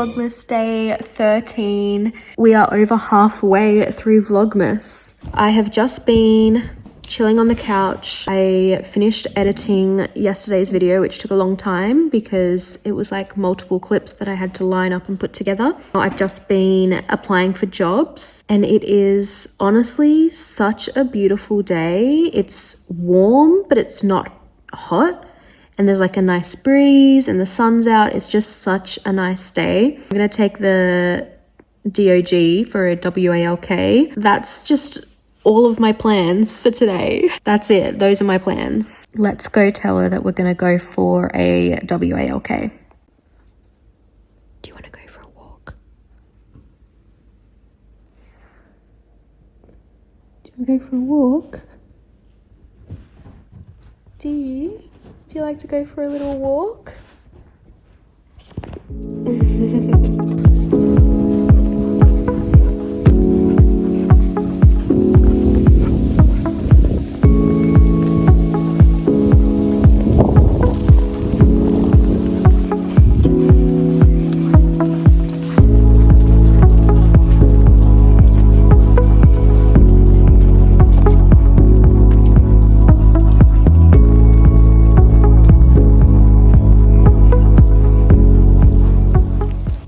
Vlogmas day 13. We are over halfway through Vlogmas. I have just been chilling on the couch. I finished editing yesterday's video, which took a long time because it was like multiple clips that I had to line up and put together. I've just been applying for jobs and it is honestly such a beautiful day. It's warm, but it's not hot. And there's like a nice breeze and the sun's out. It's just such a nice day. I'm gonna take the DOG for a WALK. That's just all of my plans for today. That's it. Those are my plans. Let's go tell her that we're gonna go for a WALK. Do you wanna go for a walk? Do you wanna go for a walk? Do you? Do you like to go for a little walk?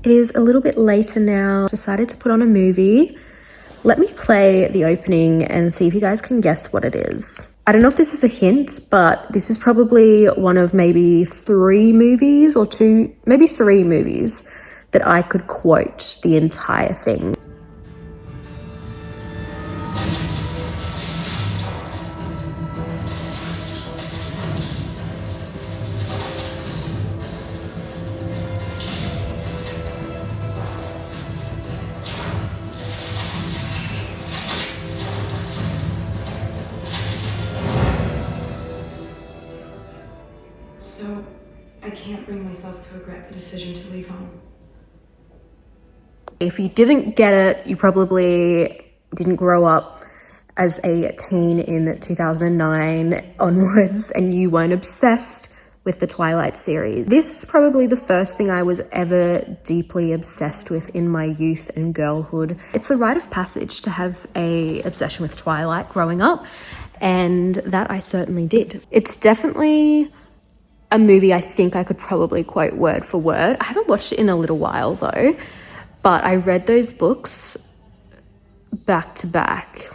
It is a little bit later now. Decided to put on a movie. Let me play the opening and see if you guys can guess what it is. I don't know if this is a hint, but this is probably one of maybe three movies or two, maybe three movies that I could quote the entire thing. So, I can't bring myself to regret the decision to leave home. If you didn't get it, you probably didn't grow up as a teen in 2009 onwards and you weren't obsessed with the Twilight series. This is probably the first thing I was ever deeply obsessed with in my youth and girlhood. It's a rite of passage to have a obsession with Twilight growing up, and that I certainly did. It's definitely a movie I think I could probably quote word for word. I haven't watched it in a little while though, but I read those books back to back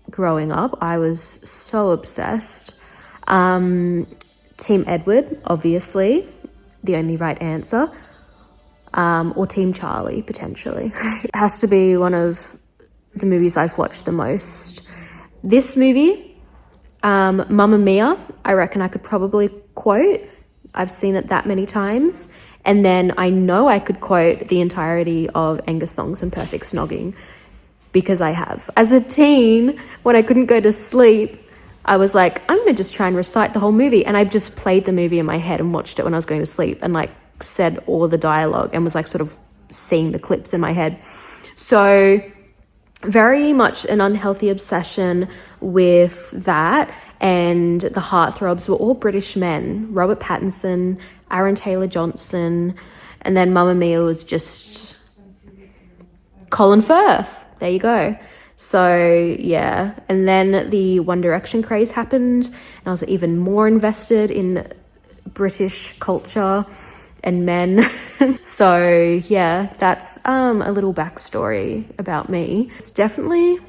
growing up. I was so obsessed. Team Edward, obviously, the only right answer, or Team Charlie, potentially. It has to be one of the movies I've watched the most. This movie, Mamma Mia, I reckon I could probably quote. I've seen it that many times. And then I know I could quote the entirety of Angus Thongs and Perfect Snogging because I have. As a teen, when I couldn't go to sleep, I was like, I'm gonna just try and recite the whole movie. And I just played the movie in my head and watched it when I was going to sleep and like said all the dialogue and was like sort of seeing the clips in my head. So very much an unhealthy obsession with that. And the heartthrobs were all British men. Robert Pattinson, Aaron Taylor-Johnson, and then Mamma Mia was just Colin Firth. There you go. So yeah, and then the One Direction craze happened and I was even more invested in British culture and men. So yeah, that's a little backstory about me. It's definitely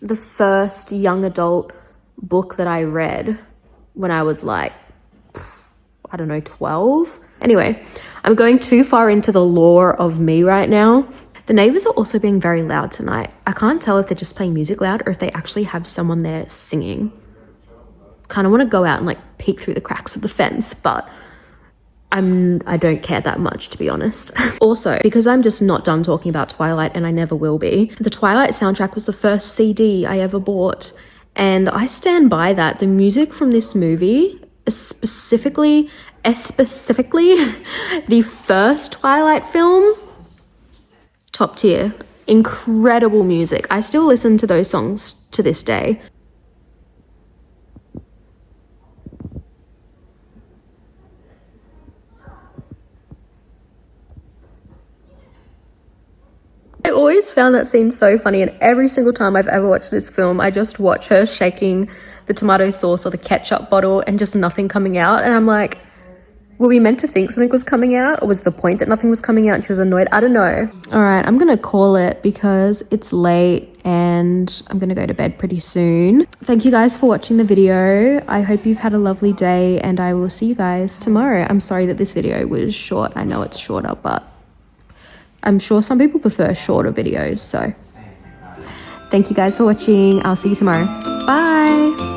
the first young adult book that I read when I was like, I don't know, 12. Anyway, I'm going too far into the lore of me right now. The neighbors are also being very loud tonight. I can't tell if they're just playing music loud or if they actually have someone there singing. Kind of want to go out and like peek through the cracks of the fence, but I don't care that much, to be honest. Also, because I'm just not done talking about Twilight and I never will be, the Twilight soundtrack was the first CD I ever bought. And I stand by that. The music from this movie, specifically the first Twilight film, top tier. Incredible music. I still listen to those songs to this day. always found that scene so funny, and every single time I've ever watched this film, I just watch her shaking the tomato sauce or the ketchup bottle and just nothing coming out. And I'm like, were we meant to think something was coming out, or was the point that nothing was coming out and she was annoyed? I don't know. All right, I'm gonna call it because it's late and I'm gonna go to bed pretty soon. Thank you guys for watching the video. I hope you've had a lovely day, and I will see you guys tomorrow. I'm sorry that this video was short. I know it's shorter, but I'm sure some people prefer shorter videos. So thank you guys for watching. I'll see you tomorrow. Bye.